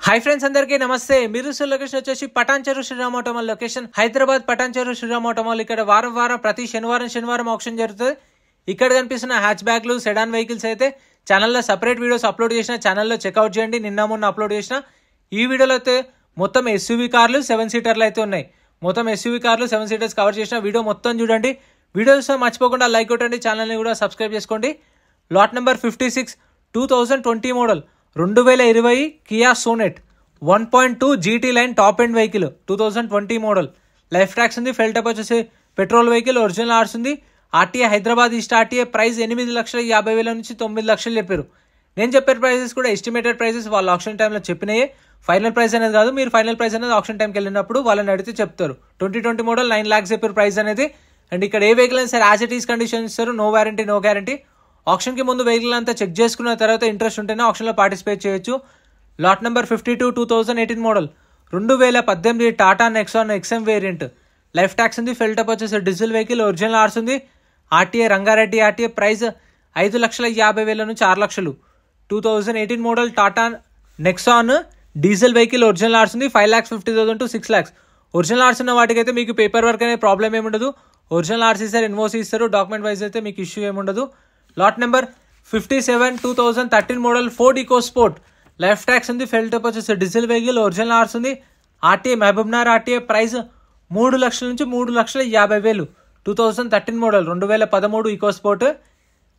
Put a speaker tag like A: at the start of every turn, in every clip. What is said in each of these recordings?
A: Hi friends अंदरिकी नमस्ते location వచ్చేసి Patancheru Sriram Automall location Hyderabad Patancheru Sriram Automall ఇక్కడ వారం ప్రతి శనివారం ఆక్షన్ జరుగుతుంది. ఇక్కడ కనిపిస్తున్న హ్యాచ్ బ్యాక్లు సెడాన్ వెహికల్స్ అయితే ఛానల్లో సెపరేట్ వీడియోస్ అప్లోడ్ చేసిన ఛానల్లో చెక్అవుట్ చేయండి. నిన్న మొన్న అప్లోడ్ చేసిన ఈ వీడియోలో అయితే మొత్తం ఎస్యూవీ కార్లు 7 సీటర్లు అయితే ఉన్నాయి. మొత్తం ఎస్యూవీ కార్లు 7 సీటర్స్ కవర్ చేసిన వీడియో మొత్తం చూడండి. వీడియోస్ మర్చిపోకుండా లైక్ కొట్టండి, ఛానల్ని కూడా సబ్స్క్రైబ్ చేసుకోండి. Lot number 56 2020 model 2020 Kia Sonet 1.2 GT line top end vehicle 2020 model. Life tax ఉంది, ఫెల్ టప్ వచ్చేసి పెట్రోల్ వెహికల్, ఒరిజినల్ ఆర్స్ ఉంది. RTA Hyderabad east RTA price 8,50,000 నుంచి 9 లక్షలు చెప్పారు. నేను చెప్పే ప్రైజెస్ కూడా ఎస్టిమేటెడ్ ప్రైజెస్ వాళ్ళ ఆప్షన్ టైంలో చెప్పినాయే, ఫైనల్ ప్రైస్ అనేది కాదు. మీరు ఫైనల్ ప్రైస్ అనేది ఆప్షన్ టైంకి వెళ్ళినప్పుడు వాళ్ళని అడిగితే చెప్తారు. 2020 మోడల్ 9 lakhs చెప్పారు ప్రైస్ అనేది. అండ్ ఇక్కడ ఏ వెహికల్ అయినా సరే యాజ్ ఇట్ ఈస్ కండిషన్ ఇస్తారు, నో వారంటీ నో గ్యారంటీ. ఆప్షన్కి ముందు వెహికల్ అంతా చెక్ చేసుకున్న తర్వాత ఇంట్రెస్ట్ ఉంటేనే ఆప్షన్లో పార్టిసిపేట్ చేయొచ్చు. Lot number 52 2018 model 2018 Tata Nexon XM variant. Life tax ఉంది, ఫెల్ టప్ వచ్చేసి డీజిల్ వెహికల్, ఒరిజినల్ ఆర్స్ ఉంది. ఆర్టీఏ రంగారెడ్డి ఆర్టీఏ ప్రైస్ 5,50,000 నుంచి 6 లక్షలు. 2018 model Tata nexon diesel vehicle, original ఆర్స్ ఉంది. 5,50,000 to 6 lakhs. ఒరిజినల్ ఆర్స్ ఉన్న వాటికైతే మీకు పేపర్ వర్క్ అనే ప్రాబ్లం ఏముండదు. ఒరిజినల్ ఆర్స్ ఇస్తారు, ఇన్వోస్ ఇస్తారు, డాక్యుమెంట్ వైజ్ అయితే మీకు ఇష్యూ ఏముండదు. Lot number 57 2013 model Ford EcoSport. Life tax ఉంది, ఫెల్ టప్ వచ్చేసి డీజిల్ వెహికల్, ఒరిజినల్ ఆర్స్ ఉంది. ఆర్టీఏ మహబూబ్నగర్ ఆర్టీఏ ప్రైస్ 3 లక్షల నుంచి 3,50,000. 2013 మోడల్ 2013 ఈకో స్పోర్ట్,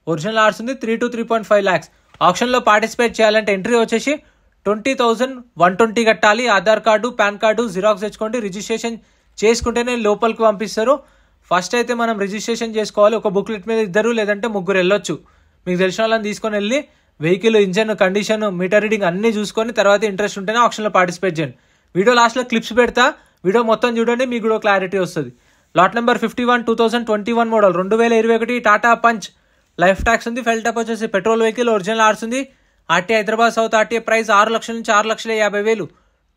A: ఒరిజినల్ ఆర్స్ ఉంది. 3 to 3.5 lakhs. ఆప్షన్లో పార్టిసిపేట్ చేయాలంటే ఎంట్రీ వచ్చేసి 20,120 కట్టాలి. Aadhaar card, pan card xerox తెచ్చుకోండి. రిజిస్ట్రేషన్ చేసుకుంటేనే లోపలికి పంపిస్తారు. ఫస్ట్ అయితే మనం రిజిస్ట్రేషన్ చేసుకోవాలి. ఒక బుక్లెట్ మీద 2 లేదంటే 3 వెళ్ళొచ్చు. మీకు తెలిసిన వాళ్ళని తీసుకొని వెళ్ళి vehicle engine condition meter reading అన్ని చూసుకొని తర్వాత ఇంట్రెస్ట్ ఉంటేనే ఆప్షన్లో పార్టిసిపేట్ చేయండి. వీడియో లాస్ట్లో క్లిప్స్ పెడతా, వీడియో మొత్తం చూడండి, మీకు కూడా క్లారిటీ వస్తుంది. Lot number 51 2021 model 2021 Tata punch. Life tax ఉంది, ఫెల్ టప్ వచ్చేసి పెట్రోల్ వెహికల్, ఒరిజినల్ ఆర్స్ ఉంది. RTA Hyderabad south RTA price 6 లక్షల నుంచి 6,50,000.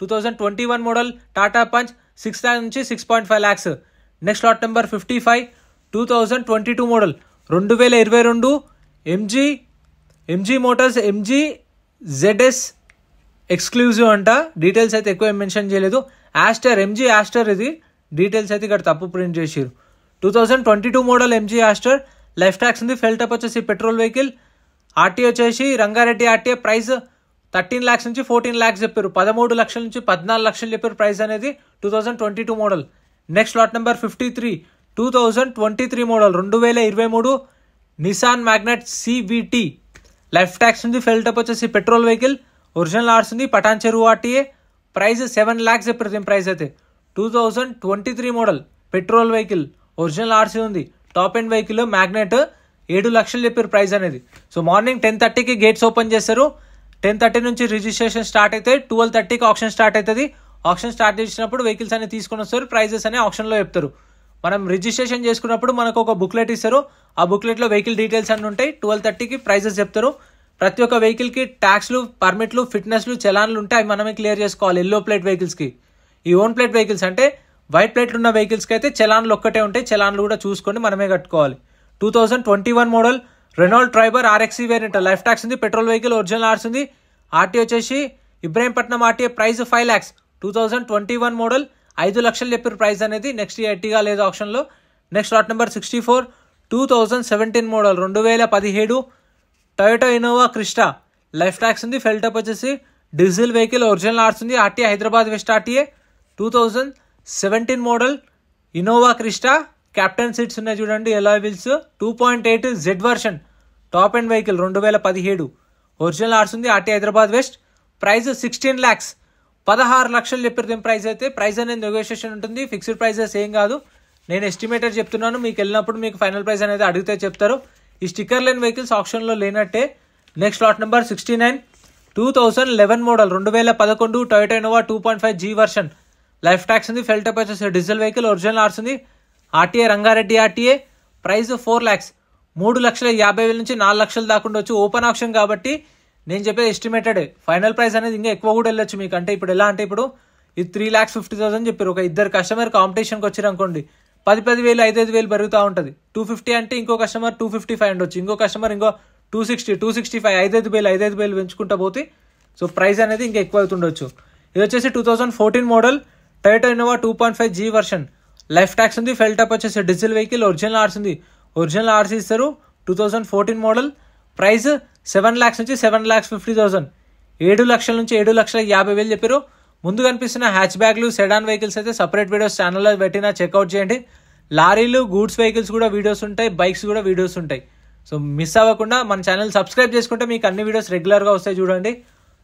A: 2021 మోడల్ టాటా పంచ్ 6 lakhs నుంచి 6.5 lakhs. Next lot number 55 2022 model 2022 MG Motors MG ZS exclusive అంట. డీటెయిల్స్ అయితే ఎక్కువ మెన్షన్ చేయలేదు. యాస్టర్ ఎంజీ యాస్టర్ ఇది డీటెయిల్స్ అయితే ఇక్కడ తప్పు ప్రింట్ చేసారు. 2022 model MG aster. Life tax ఉంది, ఫెల్ టప్ వచ్చేసి పెట్రోల్ వెహికల్. ఆర్టీ వచ్చేసి రంగారెడ్డి ఆర్టీఏ ప్రైస్ 13 lakhs నుంచి 14 lakhs చెప్పారు. 13 లక్షల నుంచి 14 లక్షలు చెప్పారు ప్రైస్ అనేది. 2022 model. Next lot number 53 2023 model 2023 Nissan Magnite CVT. Life tax ఉంది, ఫెల్ టప్ వచ్చేసి పెట్రోల్ వెహికల్, ఒరిజినల్ ఆర్స్ ఉంది. పటాన్చెరు ఆర్టీఏ ప్రైస్ 7 lakhs చెప్పారు దీని ప్రైస్ అయితే. 2023 model petrol vehicle, original RC ఉంది. టాప్ ఎండ్ వెహికల్ మ్యాగ్నెట్ 7 లక్షలు చెప్పారు ప్రైస్ అనేది. సో మార్నింగ్ 10:30కి గేట్స్ ఓపెన్ చేస్తారు. 10:30 నుంచి రిజిస్ట్రేషన్ స్టార్ట్ అయితే 12:30కి ఆప్షన్ స్టార్ట్ అవుతుంది. ఆప్షన్ స్టార్ట్ చేసినప్పుడు వెహికల్స్ అనేవి తీసుకొని వస్తారు, ప్రైజెస్ అనేవి ఆప్షన్లో చెప్తారు. మనం రిజిస్ట్రేషన్ చేసుకున్నప్పుడు మనకు ఒక బుక్లెట్ ఇస్తారు. ఆ బుక్లెట్లో వెహికల్ డీటెయిల్స్ అన్నీ ఉంటాయి. 12:30కి ప్రైజెస్ చెప్తారు. ప్రతి ఒక్క వెహికల్కి ట్యాక్స్లు, పర్మిట్లు, ఫిట్నెస్లు, చలాన్లు ఉంటాయి. అవి మనమే క్లియర్ చేసుకోవాలి. ఎల్లో ప్లేట్ వెహికల్స్కి. ఈ ఓన్ ప్లేట్ వెహికల్స్ అంటే వైట్ ప్లేట్లు ఉన్న వెహికల్స్కి అయితే చలాన్లు ఒక్కటే ఉంటాయి. చలాన్లు కూడా చూసుకొని మనమే కట్టుకోవాలి. 2021 model Renault Triber RXC variant. Life tax ఉంది, పెట్రోల్ వెహికల్, ఒరిజినల్ ఆర్స్ ఉంది. ఆర్టీ వచ్చేసి Ibrahimpatnam RTA price 5 lakhs. 2021 model 5 లక్షలు చెప్పారు ప్రైస్ అనేది. నెక్స్ట్ ఎట్టిగా లేదు ఆప్షన్లో. Next lot number 64 2017 model 2017 Toyota Innova Crysta. Life tax ఉంది, ఫెల్ టప్ వచ్చేసి డీజిల్ వెహికల్, ఒరిజినల్ ఆర్స్ ఉంది. RTA Hyderabad west RTA. 2017 model Innova Crysta. Captain seats ఉన్నాయి చూడండి, alloy wheels. 2.8 Z version top end vehicle 2017, original ఆర్స్ ఉంది. RT Hyderabad west price 16 lakhs. 16 లక్షలు చెప్పారు దీని ప్రైస్ అయితే. ప్రైస్ అనేది నెగోషియేషన్ ఉంటుంది, ఫిక్స్డ్ ప్రైజెస్ ఏం కాదు. నేను ఎస్టిమేటెడ్ చెప్తున్నాను, మీకు వెళ్ళినప్పుడు మీకు ఫైనల్ ప్రైస్ అనేది అడిగితే చెప్తారు. ఈ స్టిక్కర్ లేని వెహికల్స్ ఆప్షన్లో లేనట్టే. Next lot number 69 2011 model 2011 Toyota Innova 2.5 G version. Life tax ఉంది, ఫెల్ టప్ వచ్చేసి డీజిల్ వెహికల్, ఒరిజినల్ ఆర్స్ ఉంది. RTA Rangareddy RTA price 4 lakhs. 3,50,000 నుంచి 4 లక్షలు దాకా ఉండొచ్చు. ఓపెన్ ఆప్షన్ కాబట్టి నేను చెప్పేది ఎస్టిమేటెడ్. ఫైనల్ ప్రైస్ అనేది ఇంకా ఎక్కువ కూడా వెళ్ళొచ్చు మీకు. అంటే ఇప్పుడు ఎలా అంటే ఇప్పుడు ఇది 3,50,000 చెప్పారు. ఒక ఇద్దరు కస్టమర్ కాంపిటీషన్కి వచ్చారు అనుకోండి, 10,000 5,000 పెరుగుతూ ఉంటుంది. 250 అంటే ఇంకో కస్టమర్ 255 ఉండొచ్చు, ఇంకో కస్టమర్ ఇంకో 260 265 5,000 పెంచుకుంటా పోతే సో ప్రైస్ అనేది ఇంకా ఎక్కువ అవుతుండొచ్చు. ఇది వచ్చేసి 2014 model Toyota Innova 2.5G version. Life tax ఉంది. ఫెల్ టాప్ వచ్చేసి డీజిల్ వెహికల్. ఒరిజినల్ ఆర్సీ ఉంది. ఒరిజినల్ ఆర్సీ ఇస్తారు. 2014 మోడల్. ప్రైస్ 7 lakhs నుంచి 7,50,000. 7 లక్షల నుంచి 7,50,000 చెప్పారు. ముందు కనిపిస్తున్న హ్యాచ్ బ్యాగ్లు సెడాన్ వెహికల్స్ అయితే సపరేట్ వీడియోస్ ఛానల్లో పెట్టినా చెక్అవుట్ చేయండి. లారీలు గూడ్స్ వెహికల్స్ కూడా వీడియోస్ ఉంటాయి. బైక్స్ కూడా వీడియోస్ ఉంటాయి. సో మిస్ అవ్వకుండా మన ఛానల్ సబ్స్క్రైబ్ చేసుకుంటే మీకు అన్ని వీడియోస్ రెగ్యులర్గా వస్తాయి. చూడండి.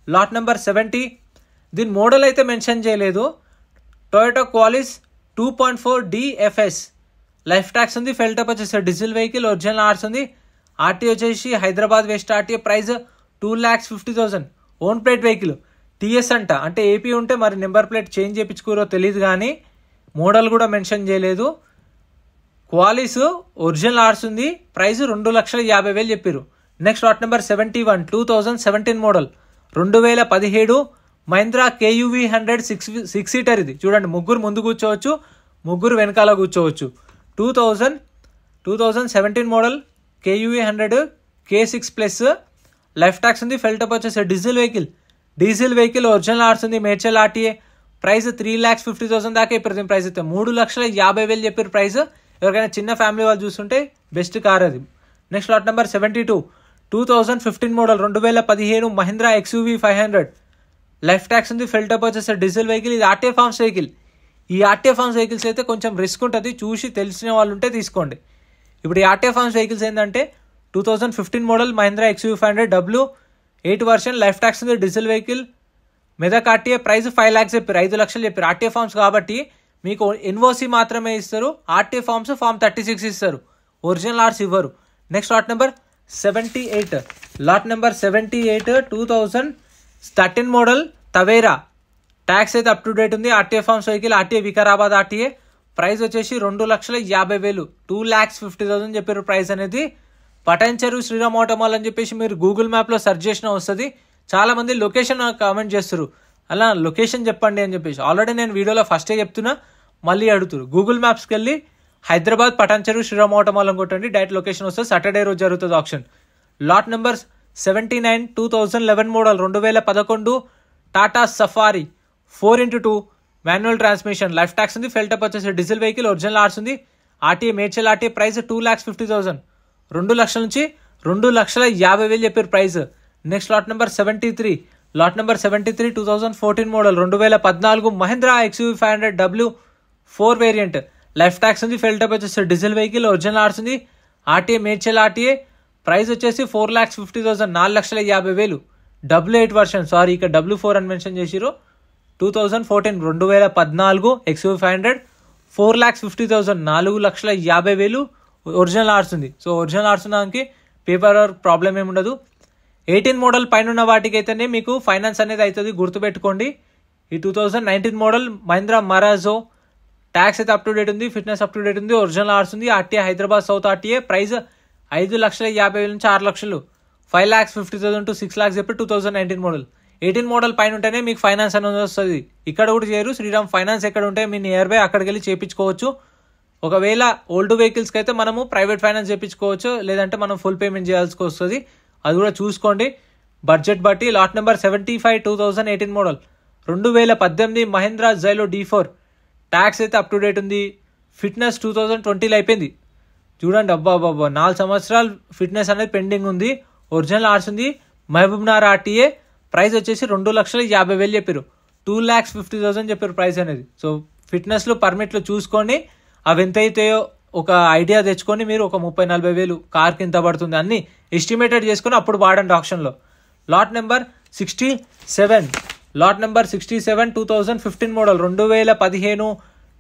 A: Lot number 70. దీని మోడల్ అయితే మెన్షన్ చేయలేదు. Toyota Qualis 2.4 DFS. Life tax ఉంది. ఫెల్ టాప్ వచ్చేసి డీజిల్ వెహికల్. ఒరిజినల్ ఆర్స్ ఉంది. ఆర్టీ వచ్చేసి Hyderabad west RTA. Price 2,50,000. Own plate vehicle. TS అంట, అంటే ఏపీ ఉంటే మరి నెంబర్ ప్లేట్ చేంజ్ చేయించుకోరో తెలియదు, కానీ మోడల్ కూడా మెన్షన్ చేయలేదు. క్వాలిస్ ఒరిజినల్ ఆర్స్ ఉంది. ప్రైస్ 2,50,000 చెప్పారు. Next lot number 71. 2017 model. 2017 Mahindra KUV 100 6 seater. ఇది చూడండి. ముగ్గురు ముందు కూర్చోవచ్చు, ముగ్గురు వెనకాల కూర్చోవచ్చు. 2017 model KUV 100 K6+. Life tax ఉంది. ఫెల్ టాప్ వచ్చేసి డీజిల్ వెహికల్. ఒరిజినల్ ఆర్స్ ఉంది. మేడ్చల్ ఆర్టీఏ. ప్రైస్ 3,50,000 దాకా ఇప్పుడు దీని ప్రైస్ అయితే 3,50,000 చెప్పారు ప్రైస్. ఎవరికైనా చిన్న ఫ్యామిలీ వాళ్ళు చూస్తుంటే బెస్ట్ కార్ అది. Next lot number 72. 2015 model. 2017 Mahindra XUV 500. Life tax ఉంది. ఫెల్ టాప్ వచ్చేసి డీజిల్ వెహికల్. ఇది ఆర్టీఏ ఫార్మ్స్ వెహికల్. ఈ ఆర్టీఏ ఫార్మ్స్ వెహికల్స్ అయితే కొంచెం రిస్క్ ఉంటుంది. చూసి తెలిసిన వాళ్ళు ఉంటే తీసుకోండి. ఇప్పుడు ఈ ఆర్టీఏ ఫార్మ్స్ వెహికల్స్ ఏంటంటే 2015 model Mahindra XUV 500 W8 version. Life tax ఉంది. Diesel vehicle. Medak RTA. Price 5 lakhs చెప్పారు. 5 లక్షలు చెప్పారు. ఆర్టీఏ ఫార్మ్స్ కాబట్టి మీకు ఎన్ఓసి మాత్రమే ఇస్తారు. ఆర్టీఏ ఫార్మ్స్ ఫార్మ్ 36 ఇస్తారు. ఒరిజినల్ ఆర్స్ ఇవ్వరు. Next lot number 78. 2013 model Tavera. Tax అయితే అప్ టు డేట్ ఉంది. RTA forms vehicle. RTA Vikarabad RTA. Price వచ్చేసి 2,50,000. 2,50,000 చెప్పారు ప్రైస్ అనేది. పటాన్చెరు శ్రీరామ్ ఆటోమాల్ అని చెప్పేసి మీరు గూగుల్ మ్యాప్లో సెర్చ్ చేసినా వస్తుంది. చాలా మంది లొకేషన్ కామెంట్ చేస్తారు, అలా లొకేషన్ చెప్పండి అని చెప్పేసి. ఆల్రెడీ నేను వీడియోలో ఫస్టే చెప్తున్నా, మళ్ళీ అడుగుతారు. గూగుల్ మ్యాప్స్కి వెళ్ళి హైదరాబాద్ పటాన్చెరు శ్రీరామ్ ఆటోమాల్ అని కొట్టండి, డైరెక్ట్ లొకేషన్ వస్తుంది. సాటర్డే రోజు జరుగుతుంది option. Lot number 79. 2011 model. 2011 Tata safari 4x2 manual transmission. Life tax ఉంది. ఫెల్ టాప్ వచ్చేసి డీజిల్ వెహికల్. ఒరిజినల్ ఆర్స్ ఉంది. RTA Medchal RTA. ప్రైస్ 2,50,000. 2 లక్షల నుంచి 2,50,000 చెప్పారు price. Next lot number 73. 2014 model. 2014 Mahindra XUV 500 W4 variant. Life tax ఉంది. ఫెల్ టాప్ వచ్చేసి డీజిల్ వెహికల్. ఒరిజినల్ ఆర్స్ ఉంది. RTA Medchal RTA. Price వచ్చేసి 4,50,000. 4,50,000. W8 version. సారీ, ఇక్కడ W4 అని మెన్షన్ చేసిరు. 2014 XUV 500 4,50,000. 4,50,000 ఒరిజినల్ ఆర్స్ ఉంది. సో ఒరిజినల్ ఆర్స్ దానికి పేపర్ వర్క్ ప్రాబ్లం ఏమి ఉండదు. 18 మోడల్ పైన ఉన్న వాటికి అయితేనే మీకు ఫైనాన్స్ అనేది అవుతుంది, గుర్తుపెట్టుకోండి. ఈ 2019 మోడల్ మహీంద్రా మరాజో. ట్యాక్స్ అయితే అప్ టు డేట్ ఉంది. ఫిట్నెస్ అప్ టు డేట్ ఉంది. ఒరిజినల్ ఆర్స్ ఉంది. RTA Hyderabad south RTA. Price 5,50,000 నుంచి 6 లక్షలు. 5,50,000 to 6 lakhs చెప్పి 2019 మోడల్. 18 మోడల్ పైన ఉంటేనే మీకు ఫైనాన్స్ అనేది వస్తుంది. ఇక్కడ కూడా చేయరు. శ్రీరామ్ ఫైనాన్స్ ఎక్కడ ఉంటే మీ నియర్ బై అక్కడికి వెళ్ళి చేయించుకోవచ్చు. ఒకవేళ ఓల్డ్ వెహికల్స్కి అయితే మనము ప్రైవేట్ ఫైనాన్స్ చేయించుకోవచ్చు, లేదంటే మనం ఫుల్ పేమెంట్ చేయాల్సి వస్తుంది. అది కూడా చూసుకోండి బడ్జెట్ బట్టి. Lot number 75. 2018 model. 2018 Mahindra Xylo D4. Tax అయితే అప్ టు డేట్ ఉంది. ఫిట్నెస్ 2020లో అయిపోయింది. చూడండి, అబ్బా 4 సంవత్సరాలు ఫిట్నెస్ అనేది పెండింగ్ ఉంది. ఒరిజినల్ ఆర్స్ ఉంది. మహబూబ్నగర్ ఆర్టీఏ. ప్రైస్ వచ్చేసి 2,50,000 చెప్పారు. 2,50,000 చెప్పారు ప్రైస్ అనేది. సో ఫిట్నెస్లు పర్మిట్లు చూసుకోండి. అవి ఎంత అవుతాయో ఒక ఐడియా తెచ్చుకొని మీరు ఒక 30,000-40,000 కార్కి ఎంత పడుతుంది అన్ని ఎస్టిమేటెడ్ చేసుకుని అప్పుడు వాడండి ఆప్షన్లో. Lot number 67. 2015 model. 2015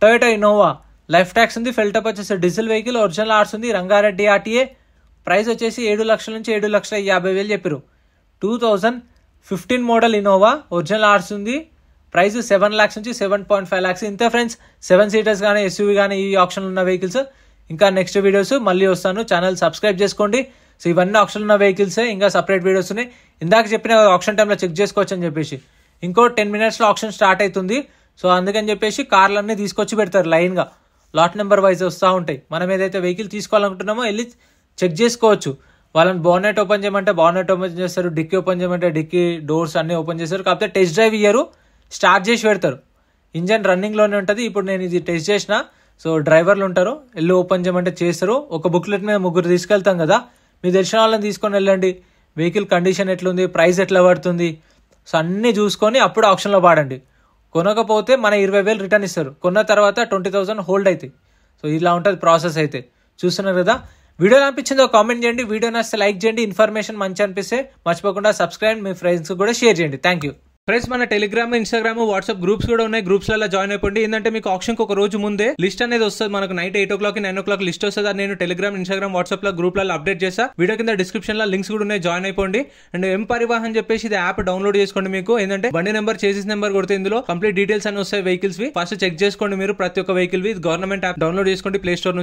A: Toyota Innova. Life tax ఉంది. ఫెల్ టాప్ వచ్చేసి డీజిల్ వెహికల్. ఒరిజినల్ ఆర్స్ ఉంది. రంగారెడ్డి ఆర్టీఏ. ప్రైస్ వచ్చేసి 7 లక్షల నుంచి 7,50,000 చెప్పారు. 2015 మోడల్ ఇన్నోవా. ఒరిజినల్ ఆర్స్ ఉంది. ప్రైస్ 7 lakhs నుంచి 7.5 lakhs. ఇంతే ఫ్రెండ్స్, 7 సీటర్స్ కానీ ఎస్యూవీ కానీ ఈ ఆప్షన్ ఉన్న వెహికల్స్. ఇంకా నెక్స్ట్ వీడియోస్ మళ్ళీ వస్తాను. ఛానల్ సబ్స్క్రైబ్ చేసుకోండి. సో ఇవన్నీ ఆప్షన్ ఉన్న వెహికల్సే. ఇంకా సపరేట్ వీడియోస్ ఉన్నాయి. ఇందాక చెప్పిన ఆప్షన్ టైంలో చెక్ చేసుకోవచ్చు అని చెప్పేసి. ఇంకో 10 minutesలో ఆప్షన్ స్టార్ట్ అవుతుంది. సో అందుకని చెప్పేసి కార్లన్నీ తీసుకొచ్చి పెడతారు లైన్గా. లాట్ నెంబర్ వైజ్ వస్తూ ఉంటాయి. మనం ఏదైతే వెహికల్ తీసుకోవాలనుకుంటున్నామో వెళ్ళి చెక్ చేసుకోవచ్చు. వాళ్ళని బానెట్ ఓపెన్ చేయమంటే బానెట్ ఓపెన్ చేస్తారు, డిక్కీ ఓపెన్ చేయమంటే డిక్కీ డోర్స్ అన్ని ఓపెన్ చేస్తారు. కాకపోతే టెస్ట్ డ్రైవ్ ఇయ్యరు, స్టార్ట్ చేసి పెడతారు. ఇంజన్ రన్నింగ్లోనే ఉంటుంది. ఇప్పుడు నేను ఇది టెస్ట్ చేసిన. సో డ్రైవర్లు ఉంటారు, వెళ్ళి ఓపెన్ చేయమంటే చేస్తారు. ఒక బుక్లెట్ మీద 3 తీసుకెళ్తాం కదా, మీరు తెలిసిన వాళ్ళని తీసుకొని వెళ్ళండి. వెహికల్ కండిషన్ ఎట్లుంది, ప్రైస్ ఎట్లా పడుతుంది, సో అన్నీ చూసుకొని అప్పుడు ఆప్షన్లో పాడండి. కొనకపోతే మన 20,000 రిటర్న్ ఇస్తారు. కొన్న తర్వాత 20,000 హోల్డ్ అవుతాయి. సో ఇలా ఉంటుంది ప్రాసెస్. అయితే చూస్తున్నారు కదా. వీడియో అనిపించిందో కామెంట్ చేయండి, వీడియో నచ్చితే లైక్ చేయండి, ఇన్ఫర్మేషన్ మంచి అనిపిస్తే మర్చిపోకుండా సబ్స్క్రైబ్, మీ ఫ్రెండ్స్ కూడా షేర్ చేయండి. Thank you friends. మన టెలిగ్రామ్, ఇన్స్టాగ్రామ్, వాట్సాప్ గ్రూప్స్ కూడా ఉన్నాయి. గ్రూప్స్ లలో జాయిన్ అయిపోండి. ఏంటంటే మీకు ఆప్షన్ ఒక రోజు ముందే లిస్ట్ అనేది వస్తుంది. మనకు నైట్ 8 o'clock 9 o'clock లిస్ట్ వస్తుంది. అది నేను టెలిగ్రామ్, ఇన్స్టాగ్రామ్, వాట్సాప్ లో గ్రూప్ లలో అప్డేట్ చేస్తా. వీడియో కింద డిస్క్రిప్షన్ లో లింక్స్ కూడా ఉన్నాయి, జాయిన్ అయిపోండి. అండ్ ఎం పరివాహన్ చెప్పేసి ఇది యాప్ డౌన్లోడ్ చేసుకోండి. మీకు ఏంటంటే బండి నెంబర్, చేసిస్ నెంబర్ కొడితే ఇందులో కంప్లీట్ డీటెయిల్స్ అని వస్తాయి వెహికల్స్ వి. ఫస్ట్ చెక్ చేసుకోండి మీరు ప్రతి ఒక్క వెహికల్ వి. గవర్నమెంట్ యాప్ డౌన్లోడ్ చేసుకోండి ప్లే స్టోర్ నుంచి.